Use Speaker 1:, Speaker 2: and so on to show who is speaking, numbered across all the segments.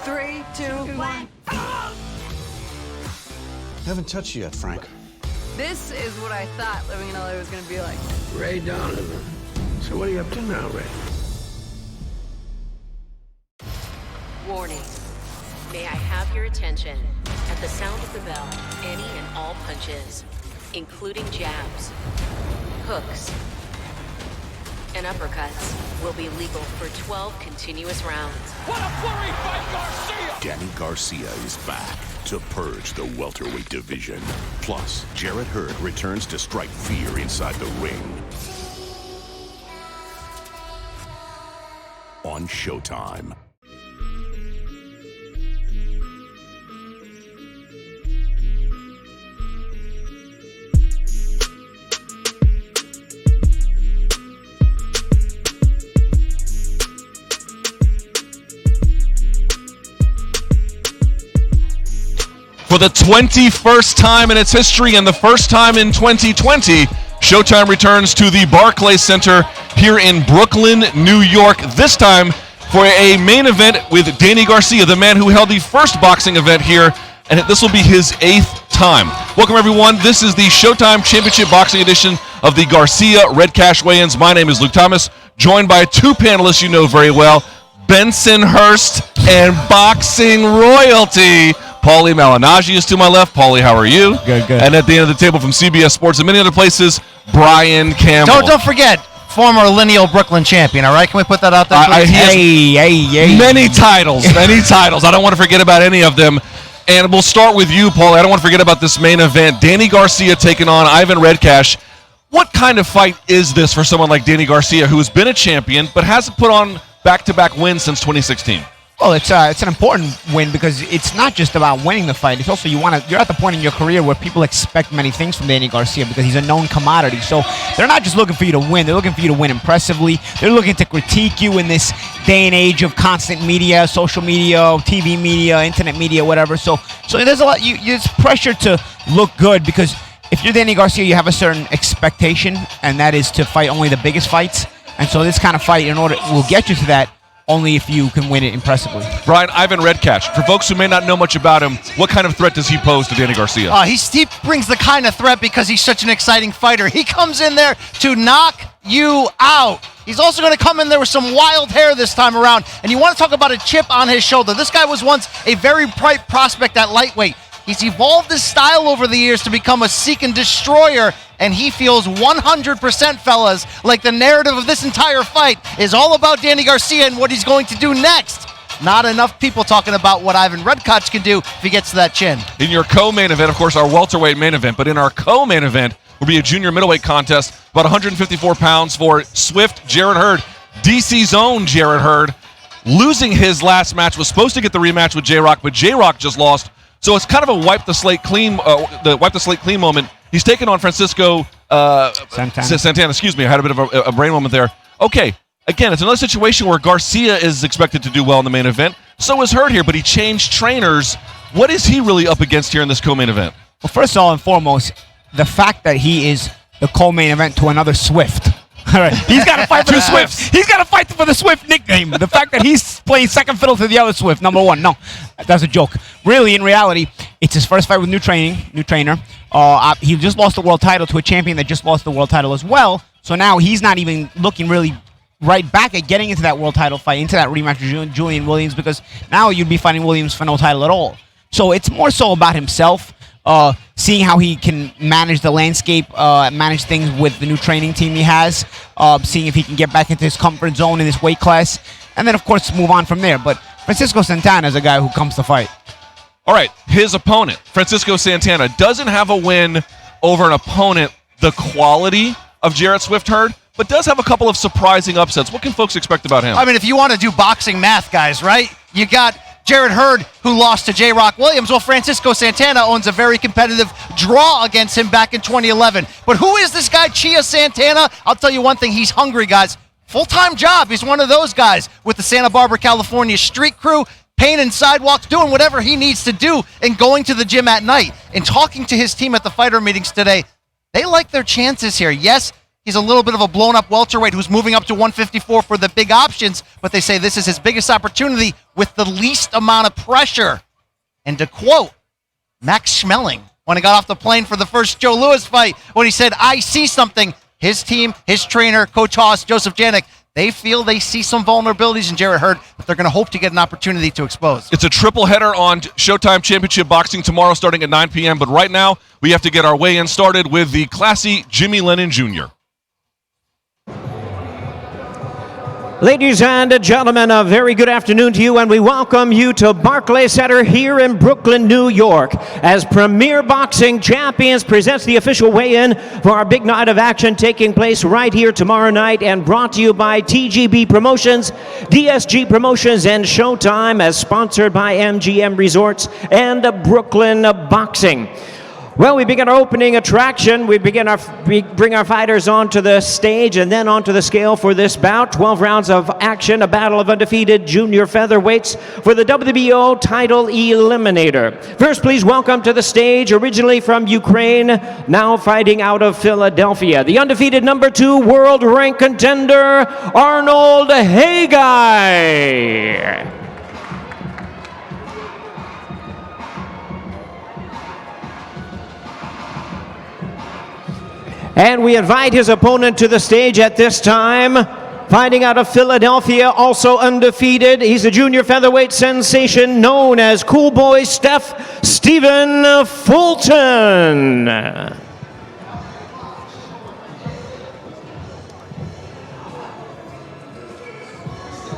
Speaker 1: 3, 2, 1.
Speaker 2: Haven't touched you yet, Frank.
Speaker 1: This is what I thought living in LA was going to be like.
Speaker 3: Ray Donovan. So what are you up to now, Ray?
Speaker 4: Warning. May I have your attention? At the sound of the bell, any and all punches, including jabs, hooks, and uppercuts, will be legal for 12 continuous rounds.
Speaker 5: What a flurry by Garcia!
Speaker 6: Danny Garcia is back to purge the welterweight division. Plus, Jarrett Hurd returns to strike fear inside the ring. On Showtime.
Speaker 7: For the 21st time in its history and the first time in 2020, Showtime returns to the Barclays Center here in Brooklyn, New York, this time for a main event with Danny Garcia, the man who held the first boxing event here, and this will be his 8th time. Welcome, everyone. This is the Showtime Championship Boxing Edition of the Garcia Redkach weigh-ins. My name is Luke Thomas, joined by two panelists you know very well, Benson Hurst and boxing royalty, Paulie Malignaggi is to my left. Paulie, how are you?
Speaker 8: Good.
Speaker 7: And at the end of the table from CBS Sports and many other places, Brian Campbell.
Speaker 8: Don't forget, former lineal Brooklyn champion, all right? Can we put that out there, please?
Speaker 7: Hey. Many titles. I don't want to forget about any of them. And we'll start with you, Paulie. I don't want to forget about this main event. Danny Garcia taking on Ivan Redkach. What kind of fight is this for someone like Danny Garcia, who has been a champion but hasn't put on back-to-back wins since 2016?
Speaker 8: Well, it's an important win because it's not just about winning the fight. It's also you're at the point in your career where people expect many things from Danny Garcia because he's a known commodity. So they're not just looking for you to win. They're looking for you to win impressively. They're looking to critique you in this day and age of constant media, social media, TV media, internet media, whatever. So there's a lot. There's pressure to look good because if you're Danny Garcia, you have a certain expectation, and that is to fight only the biggest fights. And so this kind of fight, will get you to that only if you can win it impressively.
Speaker 7: Brian, Ivan Redkach, for folks who may not know much about him, what kind of threat does he pose to Danny Garcia?
Speaker 9: He brings the kind of threat because he's such an exciting fighter. He comes in there to knock you out. He's also going to come in there with some wild hair this time around. And you want to talk about a chip on his shoulder. This guy was once a very bright prospect at lightweight. He's evolved his style over the years to become a seek and destroyer, and he feels 100%, fellas, like the narrative of this entire fight is all about Danny Garcia and what he's going to do next. Not enough people talking about what Ivan Redkach can do if he gets to that chin. In your co-main event, of course, our welterweight main event, but in our co-main event will be a junior middleweight contest, about 154 pounds for Swift Jarrett Hurd, DC's own Jarrett Hurd, losing his last match, was supposed to get the rematch with J-Rock, but J-Rock just lost. So it's kind of a wipe the slate clean moment. He's taken on Francisco Santana. Excuse me, I had a bit of a brain moment there. Okay, again, it's another situation where Garcia is expected to do well in the main event. So is Hurd here, but he changed trainers. What is he really up against here in this co-main event?
Speaker 8: Well, first of all and foremost, the fact that he is the co-main event to another Swift. All right, he's got to fight for the Swifts. He's got to fight for the Swift nickname. The fact that he's playing second fiddle to the other Swift, number one. No, that's a joke. Really, in reality, it's his first fight with new trainer. He just lost the world title to a champion that just lost the world title as well. So now he's not even looking really right back at getting into that world title fight, into that rematch with Julian Williams, because now you'd be fighting Williams for no title at all. So it's more so about himself. Seeing how he can manage the landscape, manage things with the new training team he has, seeing if he can get back into his comfort zone in this weight class, and then, of course, move on from there. But Francisco Santana is a guy who comes to fight.
Speaker 7: All right, his opponent, Francisco Santana, doesn't have a win over an opponent the quality of Jarrett Swift Hurd, but does have a couple of surprising upsets. What can folks expect about him?
Speaker 9: I mean, if you want to do boxing math, guys, right? You got Jarrett Hurd, who lost to J-Rock Williams. Well, Francisco Santana owns a very competitive draw against him back in 2011. But who is this guy, Chia Santana? I'll tell you one thing, he's hungry, guys. Full-time job. He's one of those guys with the Santa Barbara, California street crew, painting sidewalks, doing whatever he needs to do, and going to the gym at night. And talking to his team at the fighter meetings today, they like their chances here. Yes, He's a little bit of a blown-up welterweight who's moving up to 154 for the big options, but they say this is his biggest opportunity with the least amount of pressure. And to quote Max Schmeling, when he got off the plane for the first Joe Louis fight, when he said, I see something, his team, his trainer, Coach Haas, Joseph Janik, they feel they see some vulnerabilities in Jarrett Hurd that they're going to hope to get an opportunity to expose.
Speaker 7: It's a triple header on Showtime Championship Boxing tomorrow starting at 9 p.m., but right now we have to get our weigh-in started with the classy Jimmy Lennon Jr.
Speaker 10: Ladies and gentlemen, a very good afternoon to you, and we welcome you to Barclays Center here in Brooklyn, New York, as Premier Boxing Champions presents the official weigh-in for our big night of action taking place right here tomorrow night, and brought to you by TGB Promotions, DSG Promotions, and Showtime, as sponsored by MGM Resorts and Brooklyn Boxing. Well, we begin our opening attraction. We bring our fighters onto the stage and then onto the scale for this bout. 12 rounds of action, a battle of undefeated junior featherweights for the WBO Title Eliminator. First, please welcome to the stage, originally from Ukraine, now fighting out of Philadelphia, the undefeated number 2 world rank contender, Arnold Khegai. And we invite his opponent to the stage at this time. Fighting out of Philadelphia, also undefeated. He's a junior featherweight sensation known as Cool Boy Stephen Fulton.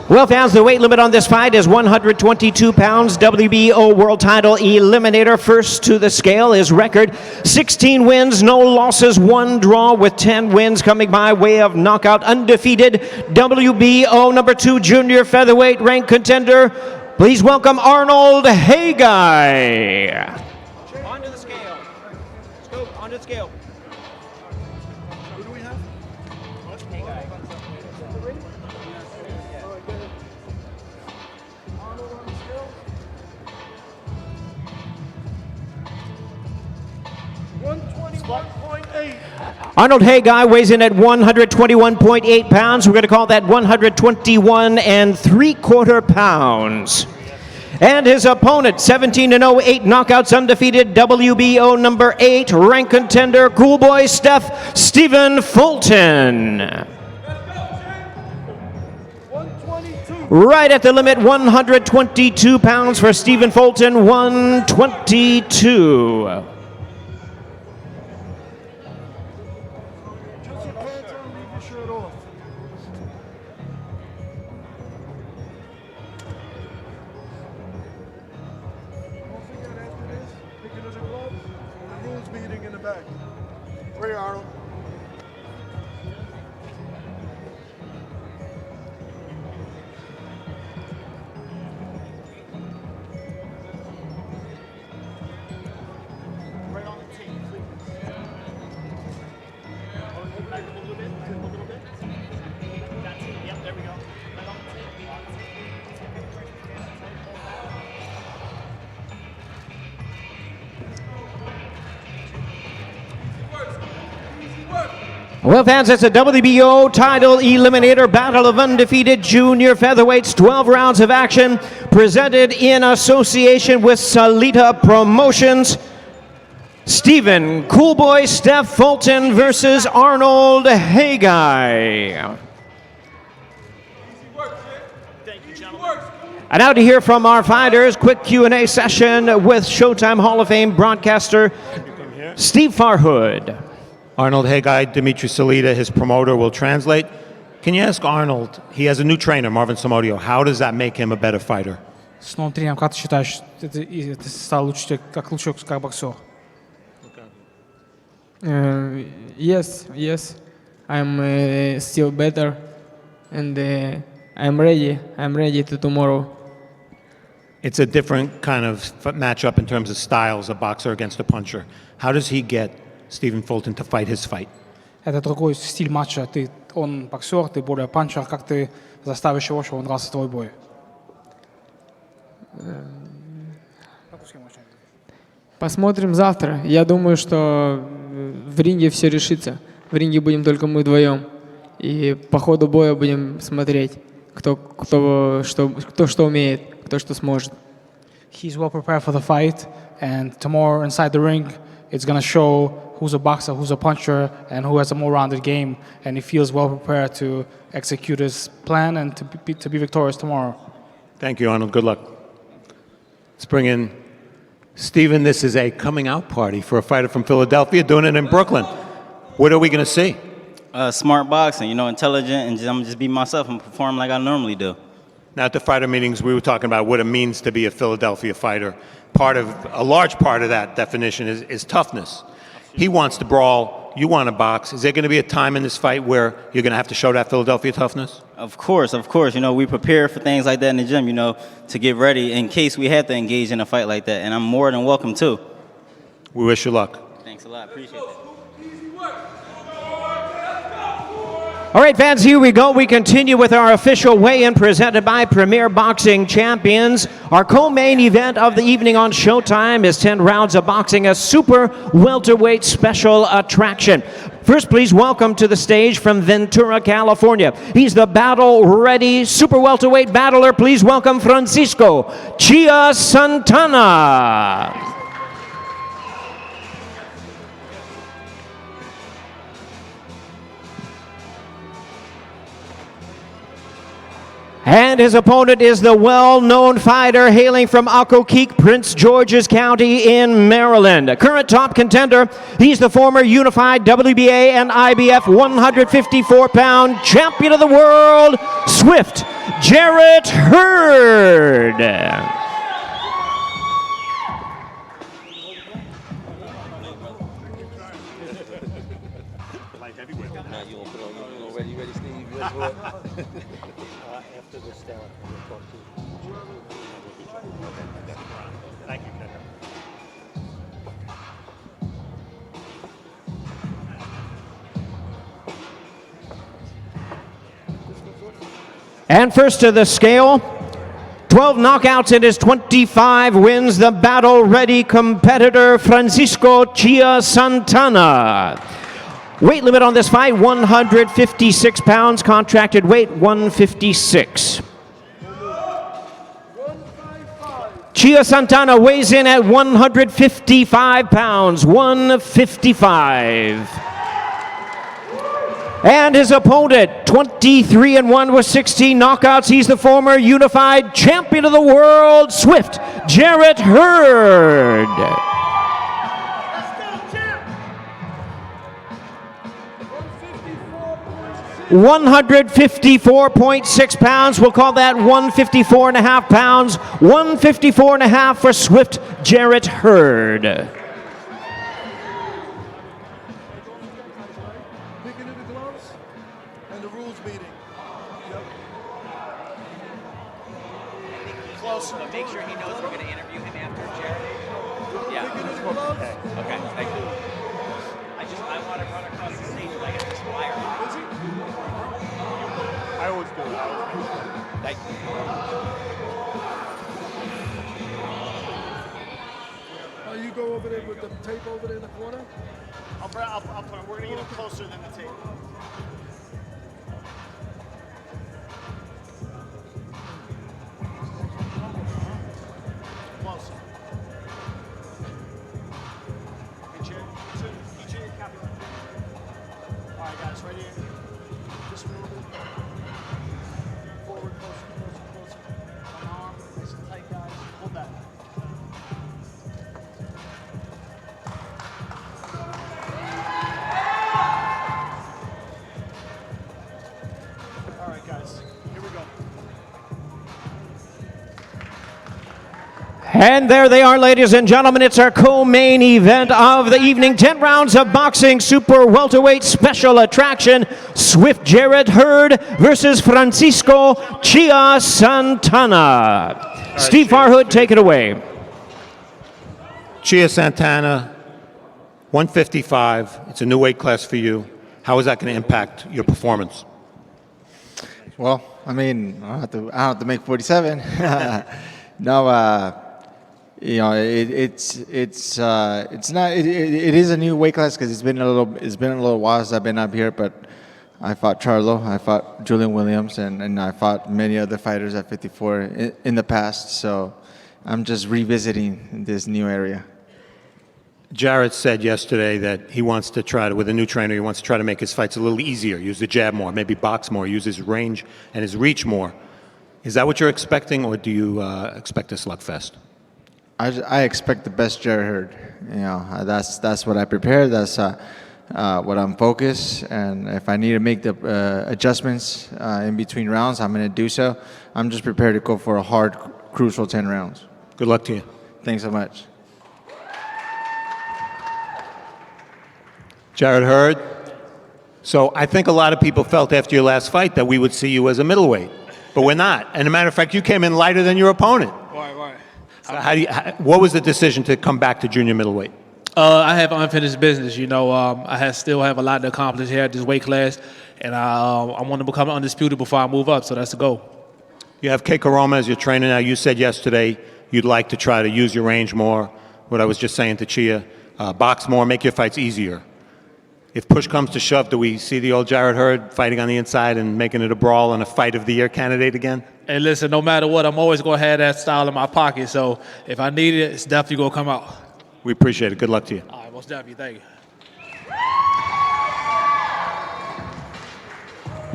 Speaker 10: Well, fans, the weight limit on this fight is 122 pounds. WBO World Title Eliminator. First to the scale. His record, 16 wins, no losses, 1 draw, with 10 wins coming by way of knockout. Undefeated WBO number 2 junior featherweight rank contender. Please welcome Arnold Khegai. Onto the scale. Let's go, onto the scale. Who do we have? Khegai. Arnold Khegai weighs in at 121.8 pounds. We're going to call that 121 3/4 pounds. And his opponent, 17-0, 8 knockouts, undefeated, WBO number 8, rank contender, Cool Boy Stephen Fulton. Right at the limit, 122 pounds for Stephen Fulton, 122. Well, fans, it's a WBO Title Eliminator, battle of undefeated junior featherweights, 12 rounds of action, presented in association with Salita Promotions. Stephen Cool Boy Fulton versus Arnold Khegai. And now to hear from our fighters, quick Q&A session with Showtime Hall of Fame broadcaster Steve Farhood.
Speaker 11: Arnold Khegai, Dimitri Salita, his promoter, will translate. Can you ask Arnold, he has a new trainer, Marvin Somodio, how does that make him a better fighter?
Speaker 12: С новым тренером, как ты считаешь, ты стал лучше, как боксер? Yes, I'm still better, and I'm ready to tomorrow.
Speaker 11: It's a different kind of matchup in terms of styles, a boxer against a puncher. How does he get Stephen Fulton to fight his fight?
Speaker 12: Это другой стиль матча. Он боксер, ты более панчер. Как ты заставишь его, чтобы он дрался твой бой? Посмотрим завтра. Я думаю, что в ринге все решится.
Speaker 13: в ринге будем только мы вдвоем. И по ходу боя будем смотреть, кто что умеет, кто что сможет.
Speaker 12: He's well prepared for the fight, and tomorrow inside the ring, it's going to show who's a boxer, who's a puncher, and who has a more rounded game. And he feels well prepared to execute his plan and to be victorious tomorrow.
Speaker 11: Thank you, Arnold. Good luck. Let's bring in Steven. This is a coming out party for a fighter from Philadelphia doing it in Brooklyn. What are we going to see?
Speaker 14: Smart boxing, intelligent, and I'm just be myself and perform like I normally do.
Speaker 11: Now, at the fighter meetings, we were talking about what it means to be a Philadelphia fighter. A large part of that definition is toughness. He wants to brawl, you want to box. Is there going to be a time in this fight where you're going to have to show that Philadelphia toughness?
Speaker 14: Of course. We prepare for things like that in the gym, to get ready in case we have to engage in a fight like that, and I'm more than welcome to.
Speaker 11: We wish you luck.
Speaker 14: Thanks a lot. Appreciate it.
Speaker 10: All right, fans, here we go. We continue with our official weigh-in presented by Premier Boxing Champions. Our co-main event of the evening on Showtime is 10 rounds of boxing, a super welterweight special attraction. First, please welcome to the stage from Ventura, California. He's the battle-ready super welterweight battler. Please welcome Francisco Chia Santana. And his opponent is the well-known fighter hailing from Occoquan, Prince George's County in Maryland. A current top contender, he's the former unified WBA and IBF 154-pound champion of the world, Swift Jarrett Hurd. And first to the scale, 12 knockouts in his 25 wins, the battle-ready competitor Francisco Chia Santana. Weight limit on this fight, 156 pounds, contracted weight 156. Chia Santana weighs in at 155 pounds, 155. And his opponent, 23-1 with 16 knockouts. He's the former unified champion of the world, Swift Jarrett Hurd. 154.6 pounds. We'll call that 154.5 pounds. 154.5 for Swift Jarrett Hurd.
Speaker 15: But make sure he knows we're going to interview him after Jarrett. Yeah. Okay, thank you. I want to run across the stage when I get this wire. I always do. Thank you.
Speaker 16: You go over there with the tape over there in the corner?
Speaker 9: I'll put it. We're going to get him closer than the tape. Close. Each of your copy. All right, guys, right here. Just a little bit. Forward, closer. One arm, nice and tight, guys. Hold that. All right, guys, here we go.
Speaker 10: And there they are, ladies and gentlemen. It's our co-main event of the evening. 10 rounds of boxing, super welterweight special attraction. Swift Jarrett Hurd versus Francisco Chia Santana.
Speaker 11: Right,
Speaker 10: Steve Farhood, take it away.
Speaker 11: Chia Santana, 155. It's a new weight class for you. How is that going to impact your performance?
Speaker 17: Well, I mean, I don't have to make 47. No, you know, it's not. It is a new weight class because it's been a little while since I've been up here. But I fought Charlo, I fought Julian Williams, and I fought many other fighters at 54 in the past. So I'm just revisiting this new area.
Speaker 11: Jarrett said yesterday that he wants to try to, with a new trainer, he wants to try to make his fights a little easier, use the jab more, maybe box more, use his range and his reach more. Is that what you're expecting, or do you expect a slugfest?
Speaker 17: I expect the best Jarrett Hurd. You know, that's what I prepare. That's what I'm focused. And if I need to make the adjustments in between rounds, I'm going to do so. I'm just prepared to go for a hard, crucial 10 rounds.
Speaker 11: Good luck to you.
Speaker 17: Thanks so much.
Speaker 11: Jarrett Hurd. So I think a lot of people felt after your last fight that we would see you as a middleweight, but we're not. And as a matter of fact, you came in lighter than your opponent.
Speaker 18: Right.
Speaker 11: So what was the decision to come back to junior middleweight?
Speaker 18: I have unfinished business. You know, I still have a lot to accomplish here at this weight class, and I want to become undisputed before I move up. So that's the goal.
Speaker 11: You have Keiko Roma as your trainer now. You said yesterday you'd like to try to use your range more. What I was just saying to Chia, box more, make your fights easier. If push comes to shove, do we see the old Jarrett Hurd fighting on the inside and making it a brawl and a fight of the year candidate again?
Speaker 18: And listen, no matter what, I'm always going to have that style in my pocket. So if I need it, it's definitely going to come out.
Speaker 11: We appreciate it. Good luck to you.
Speaker 18: All right, most definitely. Thank you.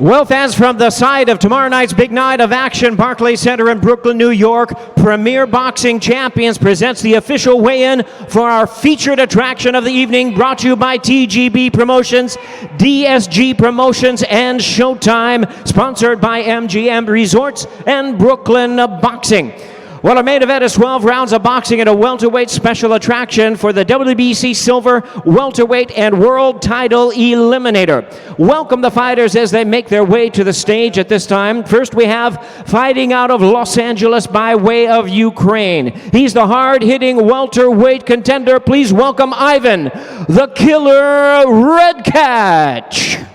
Speaker 10: Well, fans, from the side of tomorrow night's big night of action, Barclays Center in Brooklyn, New York, Premier Boxing Champions presents the official weigh-in for our featured attraction of the evening, brought to you by TGB Promotions, DSG Promotions, and Showtime, sponsored by MGM Resorts and Brooklyn Boxing. Well, our main event is 12 rounds of boxing at a welterweight special attraction for the WBC Silver, Welterweight, and World Title Eliminator. Welcome the fighters as they make their way to the stage at this time. First, we have fighting out of Los Angeles by way of Ukraine. He's the hard-hitting welterweight contender. Please welcome Ivan, the Killer Redkach.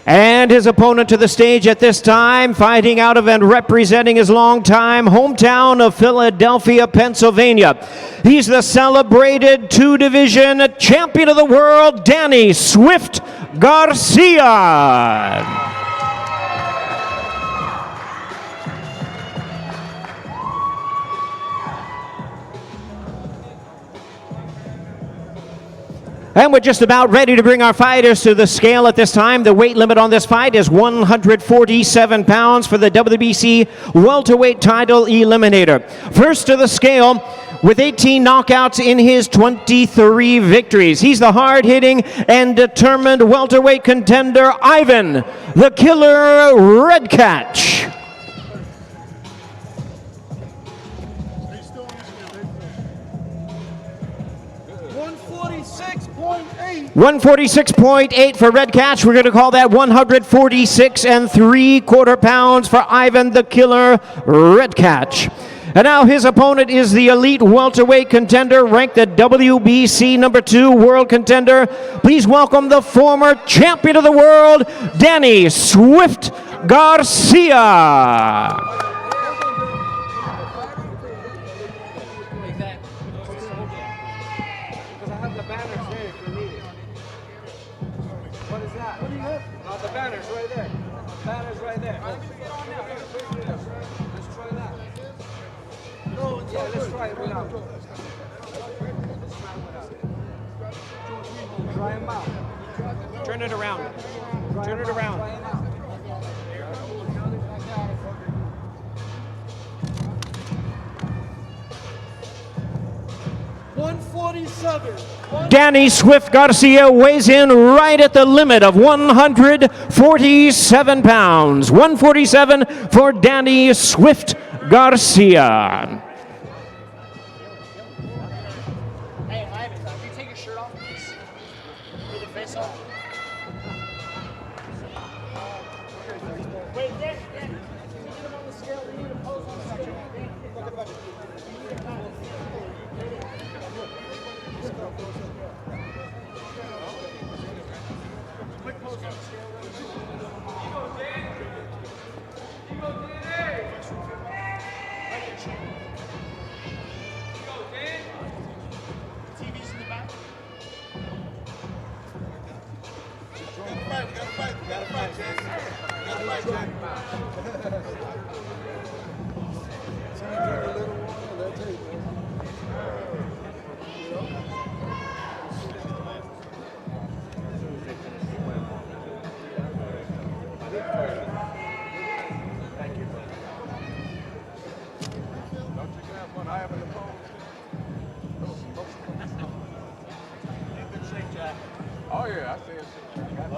Speaker 10: And his opponent to the stage at this time, fighting out of and representing his longtime hometown of Philadelphia, Pennsylvania. He's the celebrated two-division champion of the world, Danny Swift Garcia. And we're just about ready to bring our fighters to the scale at this time. The weight limit on this fight is 147 pounds for the WBC Welterweight Title Eliminator. First to the scale with 18 knockouts in his 23 victories. He's the hard-hitting and determined welterweight contender, Ivan, the Killer Redkach. 146.8 for Redkach. We're going to call that 146 3/4 pounds for Ivan the Killer Redkach. And now his opponent is the elite welterweight contender, ranked the WBC #2 world contender. Please welcome the former champion of the world, Danny Swift Garcia.
Speaker 18: Turn it around. Turn it around.
Speaker 10: Danny Swift Garcia weighs in right at the limit of 147 pounds. 147 for Danny Swift Garcia.
Speaker 9: Hey, Ivan, can you take your shirt off, please? Put the face off. Wait, Dan, get him on the scale. We need a pose on the scale. Look at the budget. Quick pose on the scale.
Speaker 16: Oh yeah, I see it. Man's going to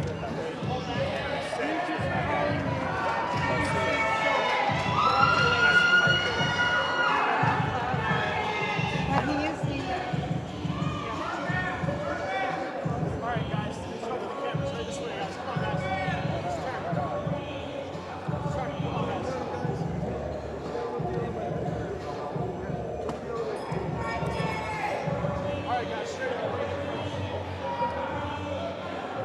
Speaker 16: the box.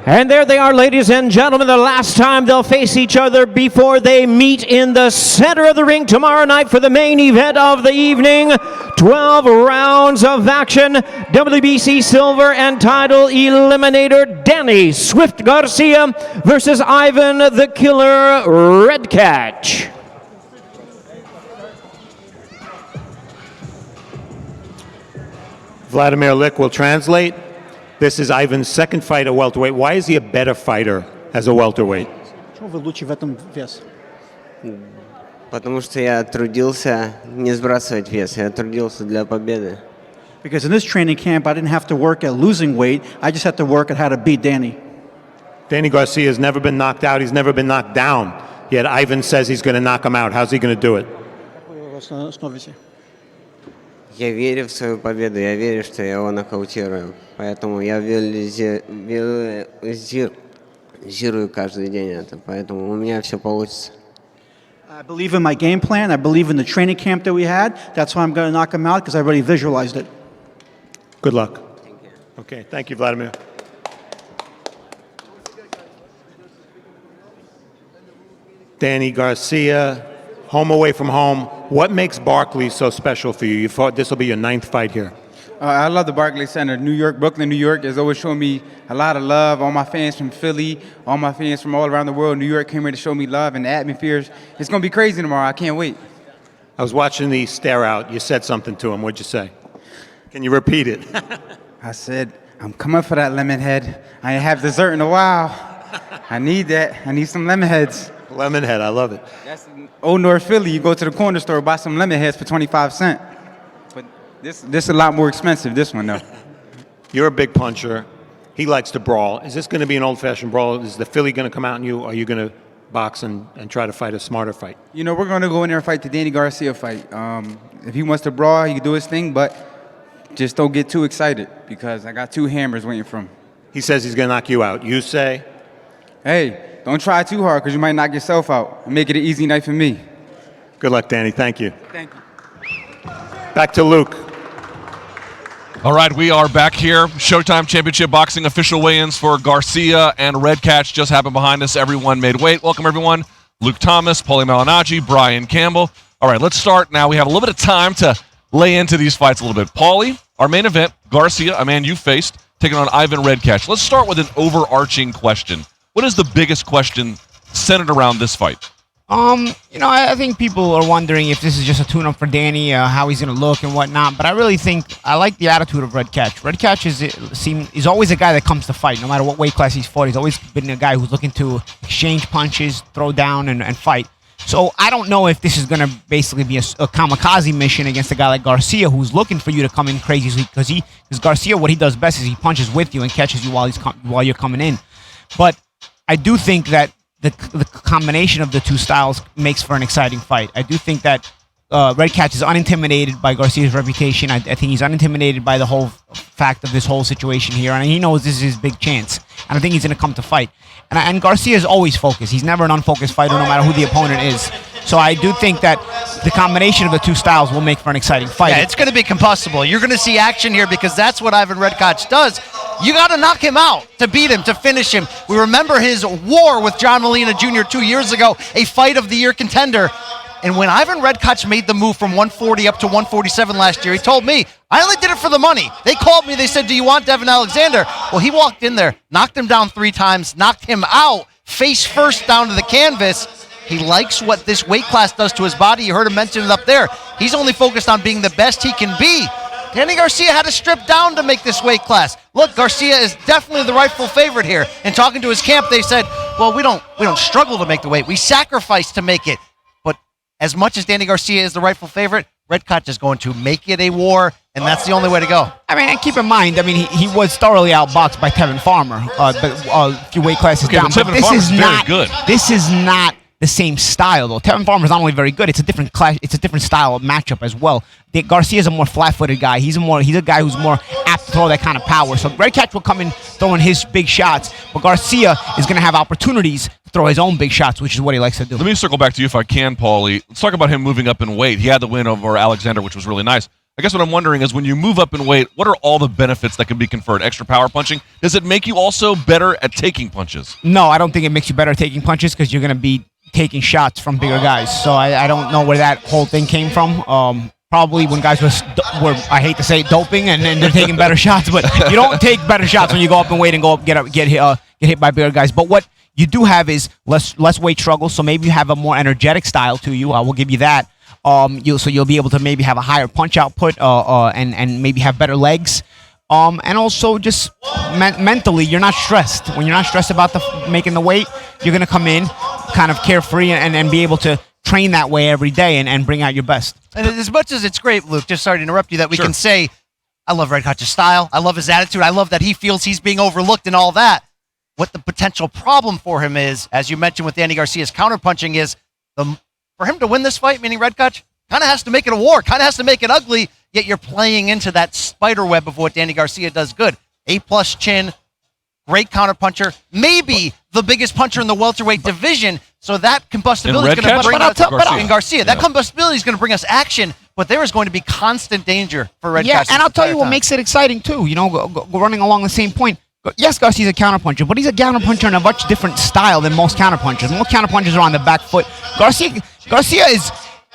Speaker 10: And there they are, ladies and gentlemen, the last time they'll face each other before they meet in the center of the ring tomorrow night for the main event of the evening. 12 rounds of action. WBC Silver and Title Eliminator Danny Swift Garcia versus Ivan the Killer Redkach.
Speaker 11: Vladimir Lick will translate. This is Ivan's second fight at welterweight. Why is he a better fighter as a welterweight?
Speaker 19: Почему вы лучше в этом вес?
Speaker 20: Потому что я трудился не сбрасывать вес, я трудился для победы.
Speaker 19: Because in this training camp, I didn't have to work at losing weight. I just had to work at how to beat Danny.
Speaker 11: Danny Garcia has never been knocked out. He's never been knocked down. Yet Ivan says he's going to knock him out. How's he going to do it?
Speaker 20: Я верю в свою победу, я верю, что я его нокаутирую. Поэтому я визирую каждый день это. Поэтому у меня все получится.
Speaker 19: I believe in my game plan. I believe in the training camp that we had. That's why I'm going to knock him out, because I already visualized it.
Speaker 11: Good luck. Thank you. Okay, thank you, Vladimir. Danny Garcia, home away from home. What makes Barclays so special for you? You thought this will be your 9th fight here.
Speaker 21: I love the Barclays Center. New York, Brooklyn, New York has always shown me a lot of love. All my fans from Philly, all my fans from all around the world. New York came here to show me love, and the atmosphere it's going to be crazy tomorrow. I can't wait.
Speaker 11: I was watching the stare out. You said something to him. What'd you say? Can you repeat it?
Speaker 21: I said, I'm coming for that lemon head. I ain't have dessert in a while. I need that. I need some lemon heads.
Speaker 11: Lemon head, I love it.
Speaker 21: That's Old North Philly. You go to the corner store, buy some lemon heads for 25 cents. But this is a lot more expensive, this one, though.
Speaker 11: You're a big puncher. He likes to brawl. Is this going to be an old-fashioned brawl? Is the Philly going to come out in you, or are you going to box and try to fight a smarter fight?
Speaker 21: You know, we're going to go in there and fight the Danny Garcia fight. If he wants to brawl, he can do his thing, but just don't get too excited, because I got 2 hammers waiting for him.
Speaker 11: He says he's going to knock you out. You say?
Speaker 21: Hey, don't try too hard, because you might knock yourself out and make it an easy night for me.
Speaker 11: Good luck, Danny. Thank you.
Speaker 21: Thank you.
Speaker 11: Back to Luke.
Speaker 7: All right, we are back here. Showtime Championship Boxing official weigh-ins for Garcia and Redkach just happened behind us. Everyone made weight. Welcome, everyone. Luke Thomas, Paulie Malignaggi, Brian Campbell. All right, let's start now. We have a little bit of time to lay into these fights a little bit. Paulie, our main event, Garcia, a man you faced, taking on Ivan Redkach. Let's start with an overarching question. What is the biggest question centered around this fight?
Speaker 8: You know, I think people are wondering if this is just a tune-up for Danny, how he's going to look and whatnot. But I really think I like the attitude of Redkach. Redkach is always a guy that comes to fight, no matter what weight class he's fought. He's always been a guy who's looking to exchange punches, throw down, and fight. So I don't know if this is going to basically be a kamikaze mission against a guy like Garcia, who's looking for you to come in crazy, because Garcia, what he does best is he punches with you and catches you while you're coming in. But I do think that the combination of the two styles makes for an exciting fight. I do think that Redkach is unintimidated by Garcia's reputation. I think he's unintimidated by the whole fact of this whole situation here, and he knows this is his big chance. And I think he's going to come to fight. And Garcia is always focused. He's never an unfocused fighter, no matter who the opponent is. So I do think that the combination of the two styles will make for an exciting fight.
Speaker 9: Yeah, it's going to be combustible. You're going to see action here because that's what Ivan Redkach does. You got to knock him out to beat him, to finish him. We remember his war with John Molina Jr. 2 years ago, a fight of the year contender. And when Ivan Redkach made the move from 140 up to 147 last year, he told me, I only did it for the money. They called me, they said, do you want Devin Alexander? Well, he walked in there, knocked him down 3 times, knocked him out, face first down to the canvas. He likes what this weight class does to his body. You heard him mention it up there. He's only focused on being the best he can be. Danny Garcia had to strip down to make this weight class. Look, Garcia is definitely the rightful favorite here. And talking to his camp, they said, well, we don't struggle to make the weight. We sacrifice to make it. But as much as Danny Garcia is the rightful favorite, Redkach is going to make it a war, and that's the only way to go.
Speaker 8: I mean, and keep in mind, I mean, he was thoroughly outboxed by Tevin Farmer, but a few weight classes down.
Speaker 7: But Tevin Farmer's very good.
Speaker 8: This is not the same style, though. Tevin Farmer's not only very good; it's a different class. It's a different style of matchup as well. Garcia's a more flat-footed guy. He's a guy who's more apt to throw that kind of power. So Redkach will come in throwing his big shots, but Garcia is going to have opportunities to throw his own big shots, which is what he likes to do.
Speaker 7: Let me circle back to you if I can, Paulie. Let's talk about him moving up in weight. He had the win over Alexander, which was really nice. I guess what I'm wondering is when you move up in weight, what are all the benefits that can be conferred? Extra power punching? Does it make you also better at taking punches?
Speaker 8: No, I don't think it makes you better at taking punches because you're going to be taking shots from bigger guys. So I don't know where that whole thing came from. Probably when guys were, I hate to say it, doping, and they're taking better shots. But you don't take better shots when you go up in weight and get hit by bigger guys. But what you do have is less weight struggle. So maybe you have a more energetic style to you. I will give you that. So you'll be able to maybe have a higher punch output and maybe have better legs. And also just mentally, you're not stressed. When you're not stressed about making the weight, you're going to come in kind of carefree and be able to train that way every day and bring out your best.
Speaker 9: And as much as it's great, Luke, just sorry to interrupt you, that we can say, I love Redkach's style. I love his attitude. I love that he feels he's being overlooked and all that. What the potential problem for him is, as you mentioned with Danny Garcia's counterpunching, is for him to win this fight, meaning Redkach, kind of has to make it a war, kind of has to make it ugly, yet you're playing into that spider web of what Danny Garcia does good. A-plus chin, great counterpuncher, maybe the biggest puncher in the welterweight division, so that combustibility is going to bring us in Garcia. That combustibility is going to bring us action, but there is going to be constant danger for Redkach.
Speaker 8: Yeah, and I'll tell you what makes it exciting too. You know, running along the same point. Yes, Garcia's a counterpuncher, but he's a counterpuncher in a much different style than most counterpunchers. Most counterpunchers are on the back foot. Garcia is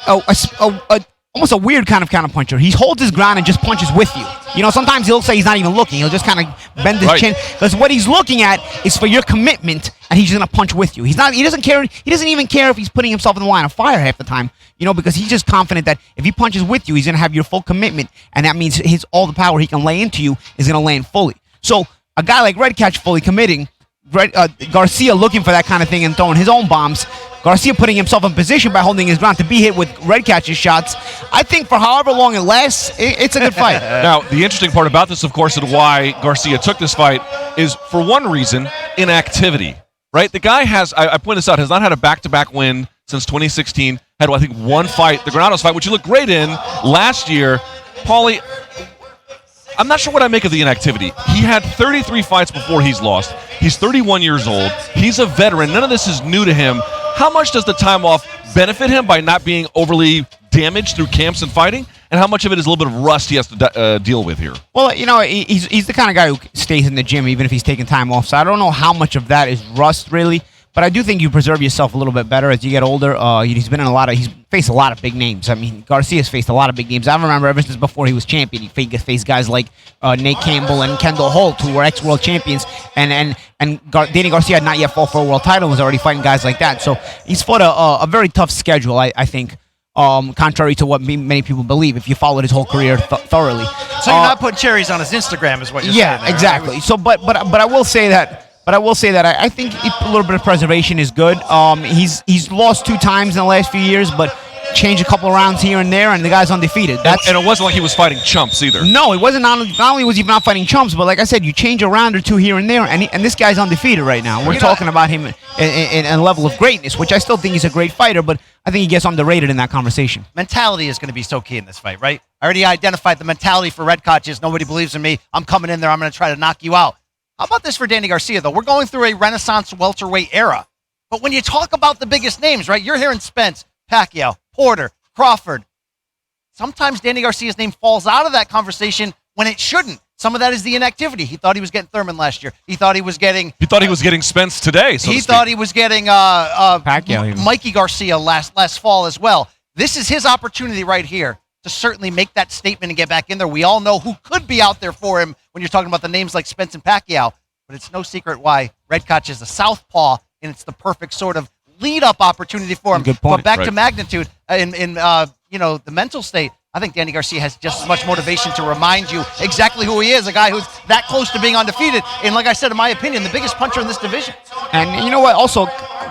Speaker 8: almost a weird kind of counterpuncher. He holds his ground and just punches with you. You know, sometimes he'll say he's not even looking. He'll just kind of bend his chin because what he's looking at is for your commitment, and he's going to punch with you. He doesn't care. He doesn't even care if he's putting himself in the line of fire half the time. You know, because he's just confident that if he punches with you, he's going to have your full commitment, and that means all the power he can lay into you is going to land fully. So a guy like Redkach fully committing, Garcia looking for that kind of thing and throwing his own bombs. Garcia putting himself in position by holding his ground to be hit with Redkach's shots. I think for however long it lasts, it's a good fight.
Speaker 7: Now, the interesting part about this, of course, and why Garcia took this fight is, for one reason, inactivity. Right? The guy has, I point this out, has not had a back-to-back win since 2016. Had, I think, one fight, the Granados fight, which he looked great in last year. Paulie, I'm not sure what I make of the inactivity. He had 33 fights before he's lost. He's 31 years old. He's a veteran. None of this is new to him. How much does the time off benefit him by not being overly damaged through camps and fighting? And how much of it is a little bit of rust he has to deal with here?
Speaker 8: Well, you know, he's the kind of guy who stays in the gym even if he's taking time off. So I don't know how much of that is rust, really. But I do think you preserve yourself a little bit better as you get older. He's faced a lot of big names. I mean, Garcia's faced a lot of big names. I remember ever since before he was champion, he faced guys like Nate Campbell and Kendall Holt, who were ex-world champions. And Danny Garcia had not yet fought for a world title and was already fighting guys like that. So he's fought a very tough schedule, I think, contrary to what many people believe, if you followed his whole career thoroughly.
Speaker 9: So you're not putting cherries on his Instagram is what you're saying.
Speaker 8: Yeah, exactly. So, but I will say that. But I will say that I think a little bit of preservation is good. He's lost 2 times in the last few years, but change a couple of rounds here and there, and the guy's undefeated.
Speaker 7: And it wasn't like he was fighting chumps either.
Speaker 8: No, it wasn't. Not only was he not fighting chumps, but like I said, you change a round or two here and there, and this guy's undefeated right now. We're talking about him in a level of greatness, which I still think he's a great fighter, but I think he gets underrated in that conversation.
Speaker 9: Mentality is going to be so key in this fight, right? I already identified the mentality for Redkach is nobody believes in me. I'm coming in there. I'm going to try to knock you out. How about this for Danny Garcia, though? We're going through a Renaissance welterweight era. But when you talk about the biggest names, right, you're hearing Spence, Pacquiao, Porter, Crawford. Sometimes Danny Garcia's name falls out of that conversation when it shouldn't. Some of that is the inactivity. He thought he was getting Thurman last year. He thought he was getting
Speaker 7: Spence today.
Speaker 9: He thought he was getting Mikey Garcia last fall as well. This is his opportunity right here to certainly make that statement and get back in there. We all know who could be out there for him when you're talking about the names like Spence and Pacquiao, but it's no secret why Redkach is a southpaw, and it's the perfect sort of lead-up opportunity for him.
Speaker 8: Good point.
Speaker 9: But back to magnitude, in the mental state, I think Danny Garcia has just as much motivation to remind you exactly who he is, a guy who's that close to being undefeated. And like I said, in my opinion, the biggest puncher in this division.
Speaker 8: And you know what? Also,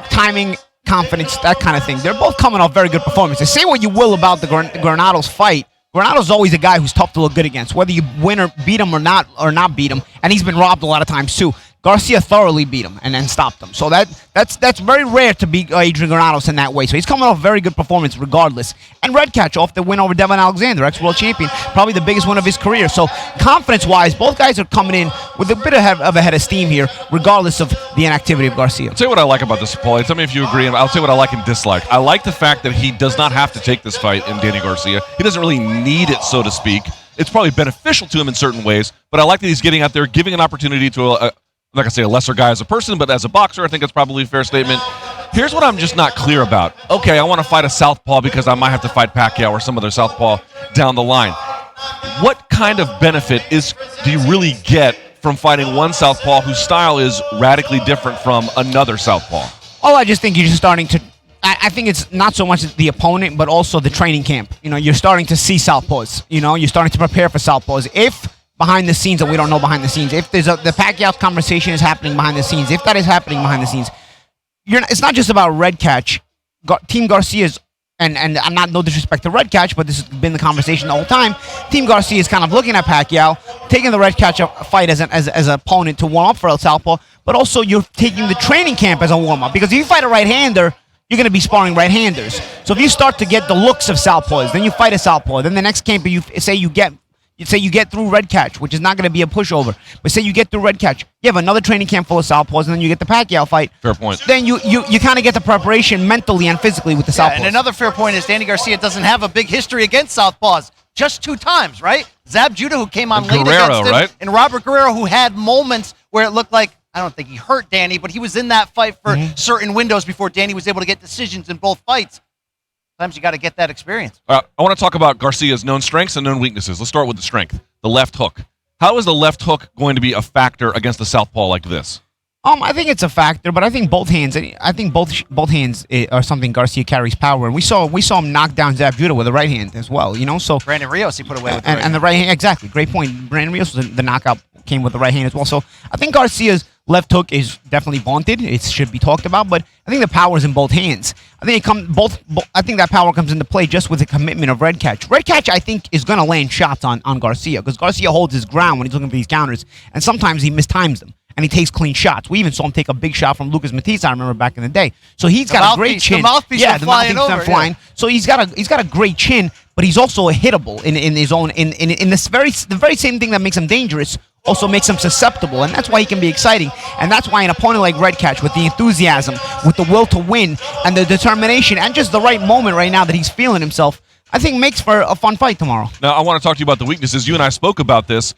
Speaker 8: timing, confidence, that kind of thing. They're both coming off very good performances. Say what you will about the Granados fight. Granado's always a guy who's tough to look good against, whether you win or beat him or not beat him. And he's been robbed a lot of times too. Garcia thoroughly beat him and then stopped him. So that's very rare to beat Adrian Granados in that way. So he's coming off a very good performance regardless. And Redkach off the win over Devin Alexander, ex-world champion, probably the biggest win of his career. So confidence-wise, both guys are coming in with a bit of a head of steam here, regardless of the inactivity of Garcia.
Speaker 7: I'll tell you what I like about this, Paulie. Tell me if you agree, and I'll tell you what I like and dislike. I like the fact that he does not have to take this fight in Danny Garcia. He doesn't really need it, so to speak. It's probably beneficial to him in certain ways, but I like that he's getting out there, giving an opportunity to I'm not going to say a lesser guy as a person, but as a boxer, I think that's probably a fair statement. Here's what I'm just not clear about. Okay, I want to fight a southpaw because I might have to fight Pacquiao or some other southpaw down the line. What kind of benefit do you really get from fighting one southpaw whose style is radically different from another southpaw?
Speaker 8: Oh, I just think you're just starting to... I think it's not so much the opponent, but also the training camp. You know, you're starting to see southpaws. You know, you're starting to prepare for southpaws. If behind the scenes, and we don't know behind the scenes, if there's the Pacquiao conversation is happening behind the scenes, if that is happening behind the scenes, it's not just about Redkach. Team Garcia's, and I'm not no disrespect to Redkach, but this has been the conversation the whole time. Team Garcia is kind of looking at Pacquiao, taking the Redkach fight as an opponent to warm up for El Southpaw, but also you're taking the training camp as a warm up, because if you fight a right-hander, you're going to be sparring right-handers. So if you start to get the looks of southpaws, then you fight a southpaw, then the next camp you get through Redkach, which is not going to be a pushover. But say you get through Redkach, you have another training camp full of southpaws, and then you get the Pacquiao fight.
Speaker 7: Fair point.
Speaker 8: Then you kind of get the preparation mentally and physically with the southpaws.
Speaker 9: And another fair point is Danny Garcia doesn't have a big history against southpaws. Just 2 times, right? Zab Judah, who came on late against him,
Speaker 7: right?
Speaker 9: And Robert Guerrero, who had moments where it looked like, I don't think he hurt Danny, but he was in that fight for certain windows before Danny was able to get decisions in both fights. Sometimes you got to get that experience.
Speaker 7: I want to talk about Garcia's known strengths and known weaknesses. Let's start with the strength, the left hook. How is the left hook going to be a factor against a southpaw like this?
Speaker 8: I think it's a factor, but I think both hands. I think both hands are something Garcia carries power, and we saw him knock down Zab Judah with the right hand as well. You know, so
Speaker 9: Brandon Rios he put away with
Speaker 8: the right hand. Exactly, great point. Brandon Rios the knockout came with the right hand as well. So I think Garcia's left hook is definitely vaunted. It should be talked about, but I think the power is in both hands. I think I think that power comes into play just with the commitment of Redkach. Redkach, I think, is going to land shots on Garcia because Garcia holds his ground when he's looking for these counters, and sometimes he mistimes them. And he takes clean shots. We even saw him take a big shot from Lucas Matisse, I rember back in the day. So he's got a great chin.
Speaker 9: The mouthpiece
Speaker 8: the mouthpiece
Speaker 9: over.
Speaker 8: Flying. So he's got a great chin, but he's also a hittable in his own in this the very same thing that makes him dangerous also makes him susceptible, and that's why he can be exciting. And that's why an opponent like Redkach, with the enthusiasm, with the will to win, and the determination, and just the right moment right now that he's feeling himself, I think makes for a fun fight tomorrow.
Speaker 7: Now, I want to talk to you about the weaknesses. You and I spoke about this.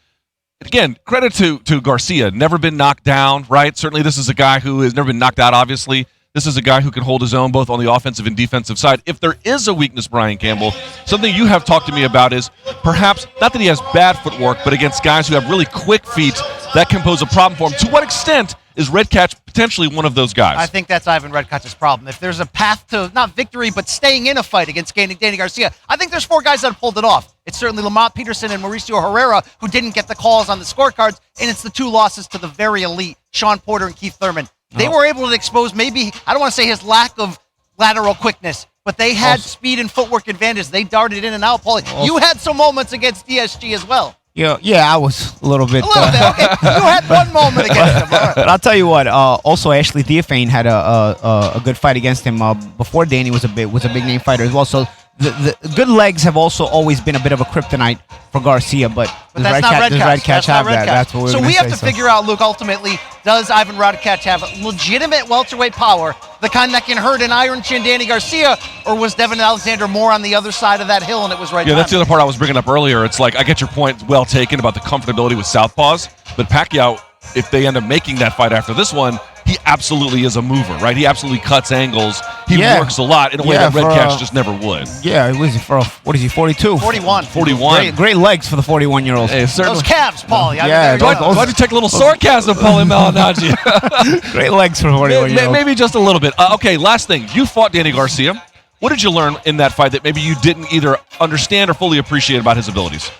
Speaker 7: Again, credit to Garcia. Never been knocked down, right? Certainly this is a guy who has never been knocked out, obviously. This is a guy who can hold his own both on the offensive and defensive side. If there is a weakness, Brian Campbell, something you have talked to me about is perhaps, not that he has bad footwork, but against guys who have really quick feet, that can pose a problem for him. To what extent is Redkach potentially one of those guys?
Speaker 9: I think that's Ivan Redkach's problem. If there's a path to, not victory, but staying in a fight against Danny Garcia, I think there's 4 guys that have pulled it off. It's certainly Lamont Peterson and Mauricio Herrera, who didn't get the calls on the scorecards, and it's the 2 losses to the very elite, Sean Porter and Keith Thurman. They were able to expose maybe, I don't want to say his lack of lateral quickness, but they had speed and footwork advantage. They darted in and out, Paulie. You had some moments against DSG as well.
Speaker 8: Yeah, I was a little bit.
Speaker 9: A little bit, okay. You had one moment against him. All right.
Speaker 8: But I'll tell you what. Also, Ashley Theophane had a good fight against him before Danny was a big name fighter as well. So the good legs have also always been a bit of a kryptonite for Garcia, but
Speaker 9: that's not Redkach.
Speaker 8: Does Redkach have that? That's what we're
Speaker 9: So
Speaker 8: gonna
Speaker 9: we have
Speaker 8: say,
Speaker 9: to figure out, Luke, ultimately, does Ivan Redkach have legitimate welterweight power, the kind that can hurt an Iron Chin Danny Garcia, or was Devin Alexander more on the other side of that hill and it was right?
Speaker 7: Yeah, that's the other part I was bringing up earlier. It's like, I get your point well taken about the comfortability with southpaws, but Pacquiao, if they end up making that fight after this one, he absolutely is a mover, right? He absolutely cuts angles. He works a lot in a way that Redkach just never would.
Speaker 8: Yeah, it was for, what is he, 42?
Speaker 9: 41.
Speaker 8: Great legs for the 41-year-old.
Speaker 7: Hey,
Speaker 9: those calves, Paulie.
Speaker 8: Yeah,
Speaker 7: why'd you take a little sarcasm, Paulie Malignaggi?
Speaker 8: Great legs for a 41-year-old.
Speaker 7: Maybe just a little bit. Okay, last thing. You fought Danny Garcia. What did you learn in that fight that maybe you didn't either understand or fully appreciate about his abilities?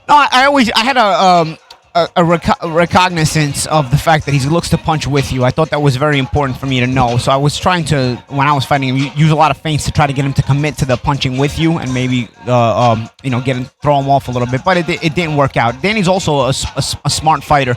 Speaker 8: No, I had a recognizance of the fact that he looks to punch with you. I thought that was very important for me to know. So I was trying to, when I was fighting him, use a lot of feints to try to get him to commit to the punching with you and maybe, throw him off a little bit. But it didn't work out. Danny's also a smart fighter.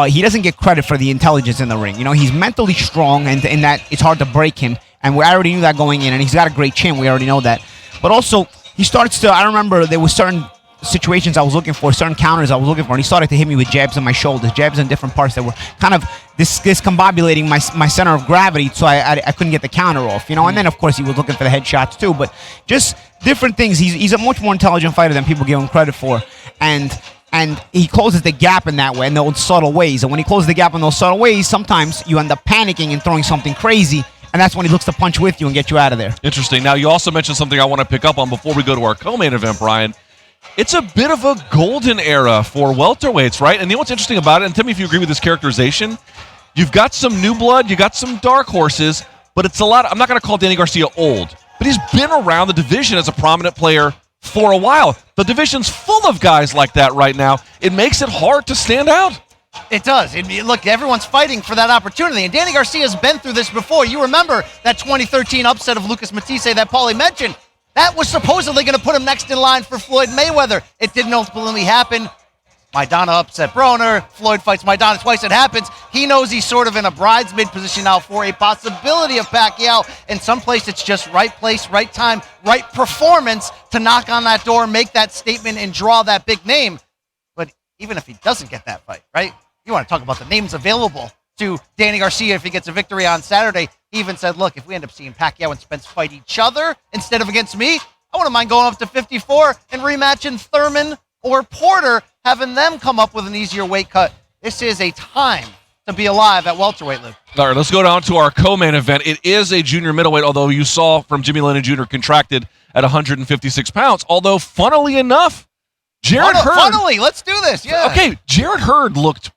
Speaker 8: He doesn't get credit for the intelligence in the ring. You know, he's mentally strong, and in that it's hard to break him. And we already knew that going in, and he's got a great chin. We already know that. But also, he starts to, I remember there was certain situations I was looking for, certain counters I was looking for, and he started to hit me with jabs on my shoulders, jabs in different parts that were kind of discombobulating my center of gravity, so I couldn't get the counter off, And then, of course, he was looking for the headshots too, but just different things. He's a much more intelligent fighter than people give him credit for, and he closes the gap in that way, in those subtle ways. And when he closes the gap in those subtle ways, sometimes you end up panicking and throwing something crazy, and that's when he looks to punch with you and get you out of there.
Speaker 7: Interesting. Now, you also mentioned something I want to pick up on before we go to our co-main event, Brian. It's a bit of a golden era for welterweights, right? And you know what's interesting about it, and tell me if you agree with this characterization, you've got some new blood, you got some dark horses, but it's a lot. I'm not going to call Danny Garcia old, but he's been around the division as a prominent player for a while. The division's full of guys like that right now. It makes it hard to stand out.
Speaker 9: It does. Look, everyone's fighting for that opportunity, and Danny Garcia's been through this before. You remember that 2013 upset of Lucas Matisse that Paulie mentioned. That was supposedly going to put him next in line for Floyd Mayweather. It didn't ultimately happen. Maidana upset Broner. Floyd fights Maidana twice. It happens. He knows he's sort of in a bridesmaid position now for a possibility of Pacquiao. In some place, it's just right place, right time, right performance to knock on that door, make that statement, and draw that big name. But even if he doesn't get that fight, right? You want to talk about the names available to Danny Garcia if he gets a victory on Saturday. He even said, look, if we end up seeing Pacquiao and Spence fight each other instead of against me, I wouldn't mind going up to 54 and rematching Thurman or Porter, having them come up with an easier weight cut. This is a time to be alive at welterweight, Luke.
Speaker 7: All right, let's go down to our co-main event. It is a junior middleweight, although you saw from Jimmy Lennon Jr. contracted at 156 pounds. Although, funnily enough, Jared Hurd...
Speaker 9: Funnily, let's do this, yeah.
Speaker 7: Okay, Jared Hurd looked...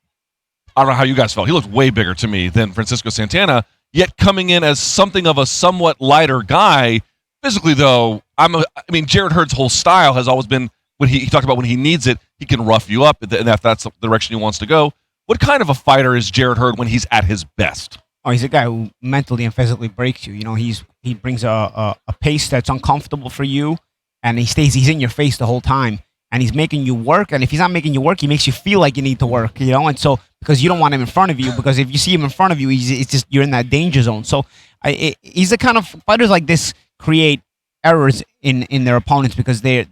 Speaker 7: I don't know how you guys felt. He looked way bigger to me than Francisco Santana, yet coming in as something of a somewhat lighter guy. Physically, though, Jared Hurd's whole style has always been, when he talked about when he needs it, he can rough you up, and if that's the direction he wants to go. What kind of a fighter is Jared Hurd when he's at his best?
Speaker 8: Oh, he's a guy who mentally and physically breaks you. He brings a pace that's uncomfortable for you, and he's in your face the whole time. And he's making you work, and if he's not making you work, he makes you feel like you need to work, and so, because you don't want him in front of you, because if you see him in front of you, it's just, you're in that danger zone. So he's the kind of fighters like this create errors in their opponents, because they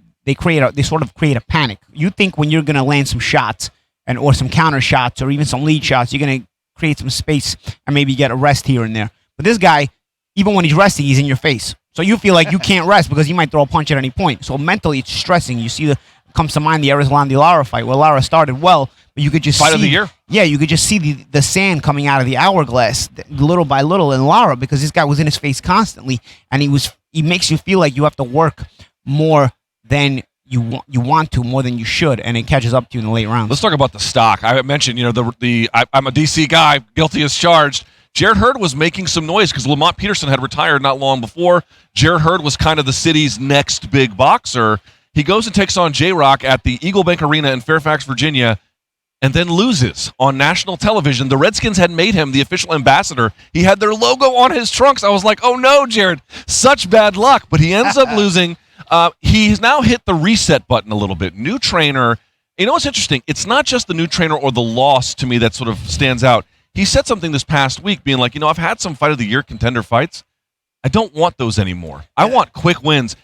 Speaker 8: sort of create a panic. You think when you're going to land some shots or some counter shots or even some lead shots, you're going to create some space and maybe get a rest here and there. But this guy, even when he's resting, he's in your face. So you feel like you can't rest because he might throw a punch at any point. So mentally, it's stressing. You see comes to mind the Erislandy Lara fight, where Lara started well, but you could just
Speaker 7: fight of the year.
Speaker 8: Yeah, you could just see the sand coming out of the hourglass little by little in Lara, because this guy was in his face constantly, and he makes you feel like you have to work more than you want to, more than you should, and it catches up to you in the late rounds.
Speaker 7: Let's talk about the stock. I mentioned, I'm a DC guy, guilty as charged. Jared Hurd was making some noise because Lamont Peterson had retired not long before. Jared Hurd was kind of the city's next big boxer. He goes and takes on J-Rock at the Eagle Bank Arena in Fairfax, Virginia. and then loses on national television. The Redskins had made him the official ambassador. He had their logo on his trunks. I was like, oh no, Jared, such bad luck. But he ends up losing. He's now hit the reset button a little bit. New trainer. You know what's interesting? It's not just the new trainer or the loss to me that sort of stands out. He said something this past week being like, I've had some fight of the year contender fights. I don't want those anymore. I want quick wins.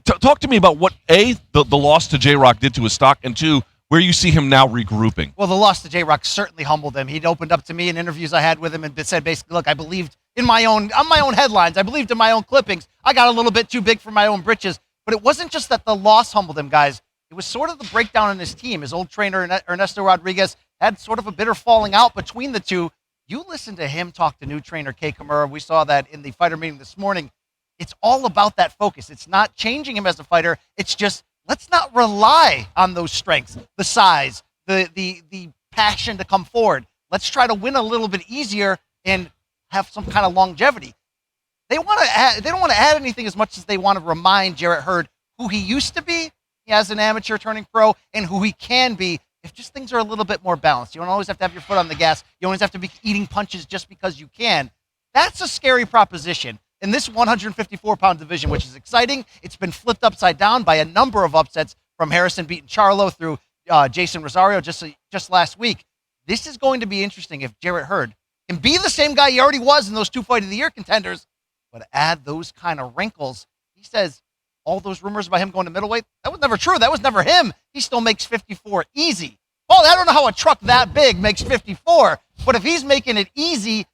Speaker 7: Talk to me about what, A, the loss to J-Rock did to his stock, and 2, where you see him now regrouping.
Speaker 9: Well, the loss to J-Rock certainly humbled him. He'd opened up to me in interviews I had with him and said basically, look, I believed in my own headlines. I believed in my own clippings. I got a little bit too big for my own britches. But it wasn't just that the loss humbled him, guys. It was sort of the breakdown in his team. His old trainer, Ernesto Rodriguez, had sort of a bitter falling out between the two. You listen to him talk to new trainer Kei Kimura. We saw that in the fighter meeting this morning. It's all about that focus. It's not changing him as a fighter. It's just, let's not rely on those strengths, the size, the passion to come forward. Let's try to win a little bit easier and have some kind of longevity. They don't want to add anything as much as they want to remind Jarrett Hurd who he used to be as an amateur turning pro and who he can be if just things are a little bit more balanced. You don't always have to have your foot on the gas. You always have to be eating punches just because you can. That's a scary proposition. In this 154-pound division, which is exciting, it's been flipped upside down by a number of upsets from Harrison beating Charlo through Jason Rosario just last week. This is going to be interesting if Jarrett Hurd can be the same guy he already was in those 2 Fight of the Year contenders, but add those kind of wrinkles. He says all those rumors about him going to middleweight, that was never true. That was never him. He still makes 54 easy. Paul, I don't know how a truck that big makes 54, but if he's making it easy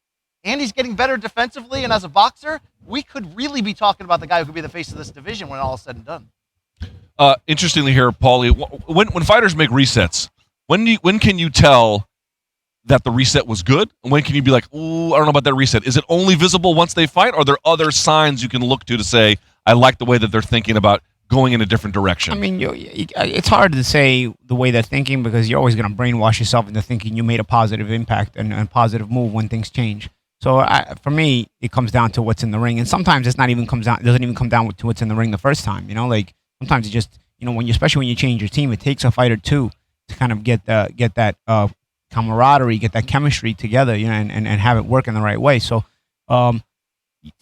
Speaker 9: and he's getting better defensively and as a boxer, we could really be talking about the guy who could be the face of this division when all is said and done.
Speaker 7: Interestingly here, Paulie, when fighters make resets, when can you tell that the reset was good? And when can you be like, ooh, I don't know about that reset? Is it only visible once they fight? Or are there other signs you can look to say, I like the way that they're thinking about going in a different direction?
Speaker 8: I mean, it's hard to say the way they're thinking because you're always going to brainwash yourself into thinking you made a positive impact and a positive move when things change. So for me, it comes down to what's in the ring, and sometimes it doesn't even come down to what's in the ring the first time. Like sometimes it just especially when you change your team, it takes a fight or two to kind of get that camaraderie, get that chemistry together, and have it work in the right way. So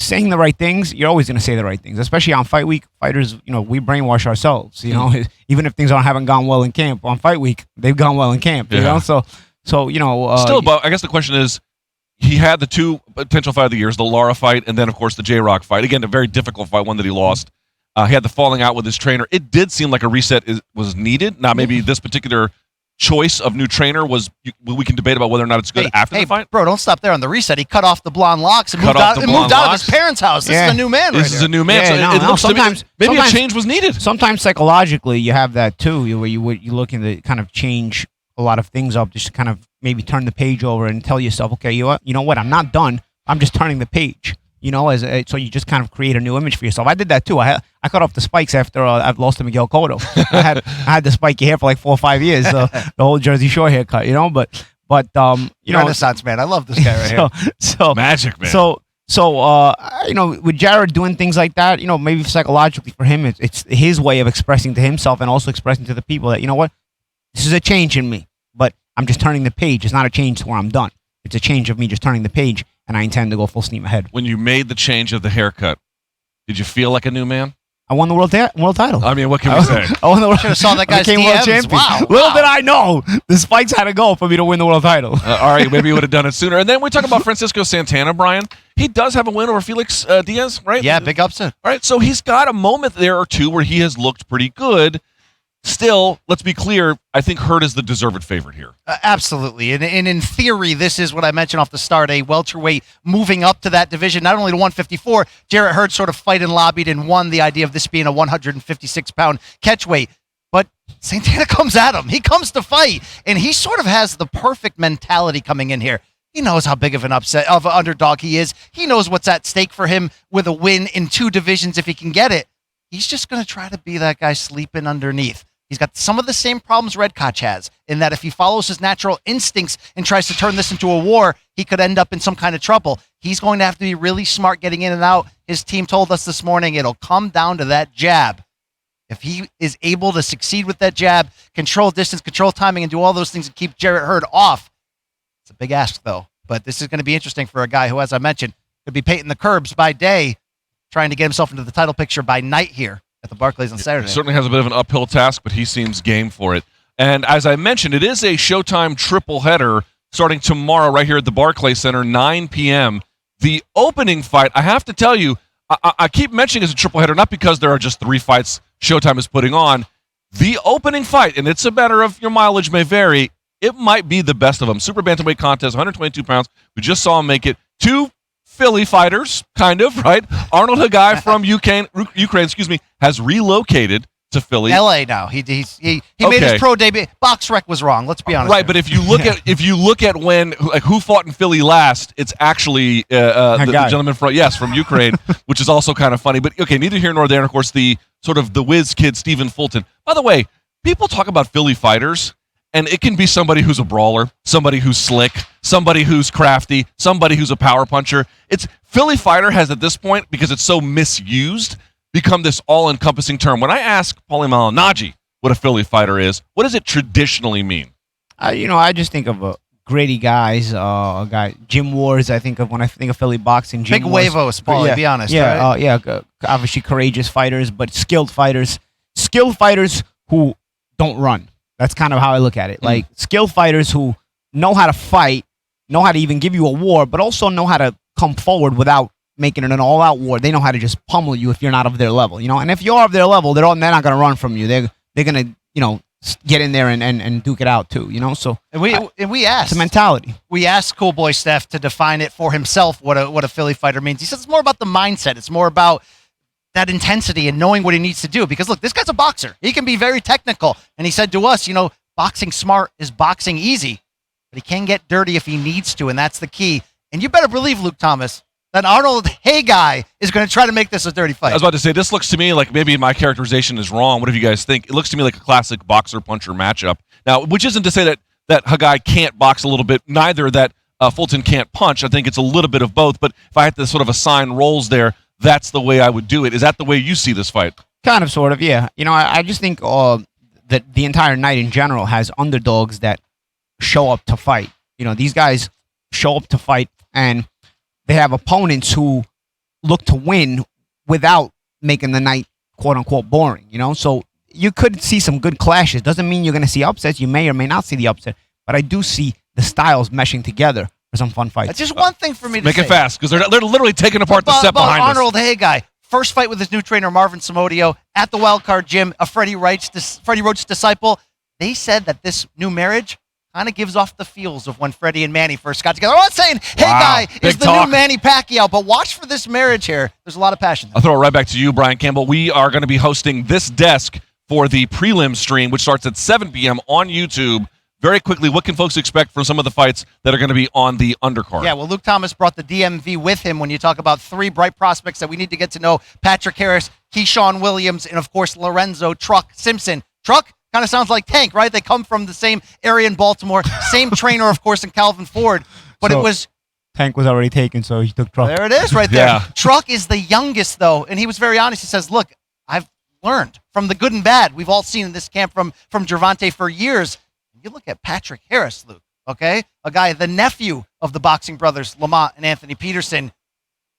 Speaker 8: saying the right things, you're always going to say the right things, especially on fight week. Fighters, we brainwash ourselves. Even if things haven't gone well in camp on fight week, they've gone well in camp. So
Speaker 7: still, but I guess the question is. He had the 2 potential fight of the years, the Lara fight, and then, of course, the J-Rock fight. Again, a very difficult fight, one that he lost. He had the falling out with his trainer. It did seem like a reset was needed. Now, maybe this particular choice of new trainer we can debate about whether or not it's good after the fight.
Speaker 9: Bro, don't stop there on the reset. He cut off the blonde locks and moved out of his parents' house. This is a new man
Speaker 7: This is a new man. It looks sometimes, maybe a change was needed.
Speaker 8: Sometimes psychologically, you have that, too, where you're looking to kind of change a lot of things up, just to kind of maybe turn the page over and tell yourself, okay, you know what, I'm not done. I'm just turning the page. So you just kind of create a new image for yourself. I did that too. I cut off the spikes after I've lost to Miguel Cotto. I had the spiky hair for like 4 or 5 years, the whole Jersey Shore haircut, But
Speaker 9: Renaissance man, I love this guy right here.
Speaker 8: So
Speaker 7: magic man.
Speaker 8: With Jared doing things like that, maybe psychologically for him, it's his way of expressing to himself and also expressing to the people that this is a change in me, but I'm just turning the page. It's not a change to where I'm done. It's a change of me just turning the page, and I intend to go full steam ahead.
Speaker 7: When you made the change of the haircut, did you feel like a new man?
Speaker 8: I won the world title.
Speaker 7: I mean, what can we say?
Speaker 8: I won the world.
Speaker 9: Should have saw that guy's
Speaker 8: became world champion.
Speaker 9: Wow.
Speaker 8: Little did I know the spikes had to go for me to win the world title.
Speaker 7: All right, maybe you would have done it sooner. And then we talk about Francisco Santana, Brian. He does have a win over Felix Diaz, right?
Speaker 9: Yeah, big upset.
Speaker 7: All right, so he's got a moment there or two where he has looked pretty good. Still, let's be clear, I think Hurd is the deserved favorite here.
Speaker 9: Absolutely. And in theory, this is what I mentioned off the start, a welterweight moving up to that division, not only to 154. Jarrett Hurd sort of fight and lobbied and won the idea of this being a 156-pound catchweight. But Santana comes at him. He comes to fight, and he sort of has the perfect mentality coming in here. He knows how big of an underdog he is. He knows what's at stake for him with a win in 2 divisions if he can get it. He's just going to try to be that guy sleeping underneath. He's got some of the same problems Redkach has, in that if he follows his natural instincts and tries to turn this into a war, he could end up in some kind of trouble. He's going to have to be really smart getting in and out. His team told us this morning it'll come down to that jab. If he is able to succeed with that jab, control distance, control timing, and do all those things and keep Jarrett Hurd off, it's a big ask, though. But this is going to be interesting for a guy who, as I mentioned, could be painting the curbs by day, trying to get himself into the title picture by night here at the Barclays on Saturday.
Speaker 7: He certainly has a bit of an uphill task, but he seems game for it. And as I mentioned, it is a Showtime triple header starting tomorrow right here at the Barclays Center, 9 p.m. The opening fight, I have to tell you, I keep mentioning it's a triple header, not because there are just 3 fights Showtime is putting on. The opening fight, and it's a matter of your mileage may vary, it might be the best of them. Super bantamweight contest, 122 pounds. We just saw him make it. 2 Philly fighters, kind of, right? Arnold Khegai from Ukraine, has relocated to Philly.
Speaker 9: LA now. He made his pro debut. Box Rec was wrong. Let's be honest.
Speaker 7: Right, but if you look at when who fought in Philly last, it's actually the gentleman from Ukraine, which is also kind of funny. But okay, neither here nor there. And of course, the sort of the whiz kid Stephen Fulton. By the way, people talk about Philly fighters, and it can be somebody who's a brawler, somebody who's slick, somebody who's crafty, somebody who's a power puncher. It's Philly fighter has at this point, because it's so misused, become this all-encompassing term. When I ask Paulie Malignaggi what a Philly fighter is, what does it traditionally mean?
Speaker 8: I just think of gritty guys, a guy, Jim Wars. I think of when I think of Philly boxing. Jim
Speaker 9: Big
Speaker 8: Wars,
Speaker 9: huevos, Paulie, be honest.
Speaker 8: Yeah,
Speaker 9: right?
Speaker 8: Obviously courageous fighters, but skilled fighters who don't run. That's kind of how I look at it. Like skilled fighters who know how to fight, know how to even give you a war, but also know how to come forward without making it an all-out war. They know how to just pummel you if you're not of their level, And if you're of their level, they're not going to run from you. They're going to, get in there and duke it out too, So
Speaker 9: and we asked,
Speaker 8: it's a mentality.
Speaker 9: We asked Cool Boy Steph to define it for himself. What a Philly fighter means. He says it's more about the mindset. It's more about that intensity and knowing what he needs to do. Because look, this guy's a boxer. He can be very technical. And he said to us, boxing smart is boxing easy, but he can get dirty if he needs to, and that's the key. And you better believe, Luke Thomas, that Arnold Khegai is going to try to make this a dirty fight.
Speaker 7: I was about to say, this looks to me like maybe my characterization is wrong. What do you guys think? It looks to me like a classic boxer-puncher matchup. Now, which isn't to say that Khegai can't box a little bit, neither that Fulton can't punch. I think it's a little bit of both, but if I had to sort of assign roles there, that's the way I would do it. Is that the way you see this fight?
Speaker 8: Kind of, sort of, yeah. I just think that the entire night in general has underdogs that show up to fight. These guys show up to fight, and they have opponents who look to win without making the night quote-unquote boring, So you could see some good clashes. Doesn't mean you're going to see upsets. You may or may not see the upset, but I do see the styles meshing together for some fun fights.
Speaker 9: Just one thing for me to
Speaker 7: make
Speaker 9: say.
Speaker 7: it fast, because they're literally taking apart the set behind us.
Speaker 9: Arnold Khegai, first fight with his new trainer, Marvin Somodio, at the Wildcard Gym, a Freddie Roach disciple. They said that this new marriage kind of gives off the feels of when Freddie and Manny first got together. I'm not saying Khegai is the new Manny Pacquiao, but watch for this marriage here. There's a lot of passion there.
Speaker 7: I'll throw it right back to you, Brian Campbell. We are going to be hosting this desk for the prelim stream, which starts at 7 p.m. on YouTube. Very quickly, what can folks expect from some of the fights that are going to be on the undercard?
Speaker 9: Yeah, well, Luke Thomas brought the DMV with him when you talk about 3 bright prospects that we need to get to know: Patrick Harris, Keyshawn Williams, and, of course, Lorenzo Truck Simpson. Truck kind of sounds like Tank, right? They come from the same area in Baltimore, same trainer, of course, in Calvin Ford. But
Speaker 8: So,
Speaker 9: it was...
Speaker 8: Tank was already taken, so he took Truck.
Speaker 9: There it is right there.
Speaker 7: Yeah.
Speaker 9: Truck is the youngest, though, and he was very honest. He says, look, I've learned from the good and bad. We've all seen in this camp from Gervonta for years. You look at Patrick Harris, Luke, okay? A guy, the nephew of the boxing brothers, Lamont and Anthony Peterson.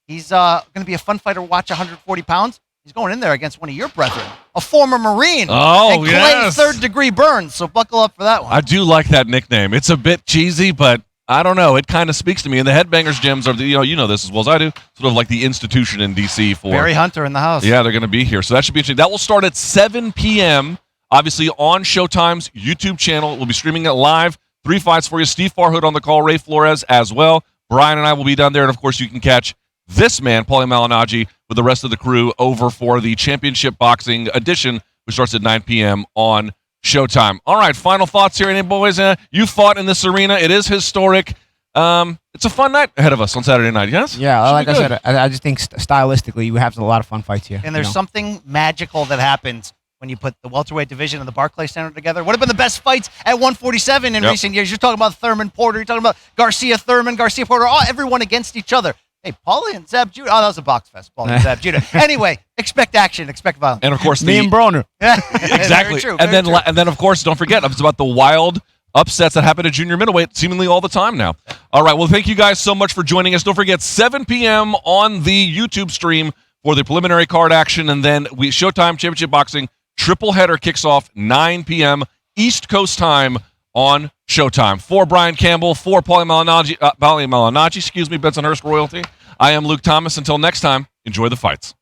Speaker 9: He's going to be a fun fighter to watch, 140 pounds. He's going in there against one of your brethren, a former Marine.
Speaker 7: Oh,
Speaker 9: and
Speaker 7: yes.
Speaker 9: third-degree burns, so buckle up for that one.
Speaker 7: I do like that nickname. It's a bit cheesy, but I don't know. It kind of speaks to me. And the Headbangers gyms are, you know this as well as I do, sort of like the institution in D.C. for...
Speaker 9: Barry Hunter in the house.
Speaker 7: Yeah, they're going to be here. So that should be interesting. That will start at 7 p.m., obviously on Showtime's YouTube channel. We'll be streaming it live. 3 fights for you. Steve Farhood on the call, Ray Flores as well. Brian and I will be down there. And, of course, you can catch this man, Paulie Malignaggi, with the rest of the crew over for the Championship Boxing edition, which starts at 9 p.m. on Showtime. All right, final thoughts here, any boys? You fought in this arena. It is historic. It's a fun night ahead of us on Saturday night, yes?
Speaker 8: Yeah,
Speaker 7: Should
Speaker 8: like
Speaker 7: be
Speaker 8: I
Speaker 7: good.
Speaker 8: said, I just think stylistically you have a lot of fun fights here.
Speaker 9: And there's something magical that happens when you put the welterweight division and the Barclays Center together. What have been the best fights at 147 in recent years? You're talking about Thurman Porter. You're talking about Garcia Thurman, Garcia Porter, everyone against each other. Hey, Paulie and Zeb Judah. Oh, that was a box fest. Paulie and Zeb Judah. Anyway, expect action, expect violence.
Speaker 7: And of course,
Speaker 8: Me and Broner.
Speaker 7: exactly.
Speaker 9: Very true,
Speaker 7: and
Speaker 9: very true.
Speaker 7: then of course, don't forget it's about the wild upsets that happen at junior middleweight seemingly all the time now. All right. Well, thank you guys so much for joining us. Don't forget 7 p.m. on the YouTube stream for the preliminary card action, and then Showtime Championship Boxing triple header kicks off 9 p.m. East Coast time on Showtime. For Brian Campbell, for Paulie Malignaggi, excuse me, Bensonhurst royalty. I am Luke Thomas. Until next time, enjoy the fights.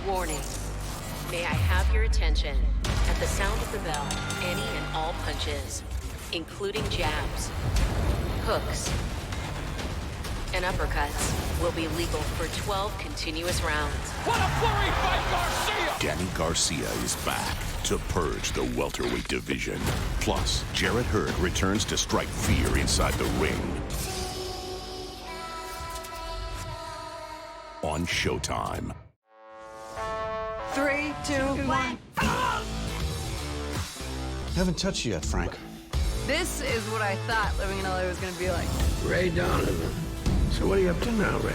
Speaker 4: Warning. May I have your attention? At the sound of the bell, any and all punches, including jabs, hooks, and uppercuts, will be legal for 12 continuous rounds.
Speaker 5: What a flurry by Garcia!
Speaker 6: Danny Garcia is back to purge the welterweight division. Plus, Jarrett Hurd returns to strike fear inside the ring. On Showtime.
Speaker 1: 3, 2, 1.
Speaker 2: Haven't touched you yet, Frank.
Speaker 1: This is what I thought living in LA was going to be like.
Speaker 3: Ray Donovan. So what are you up to now, Ray?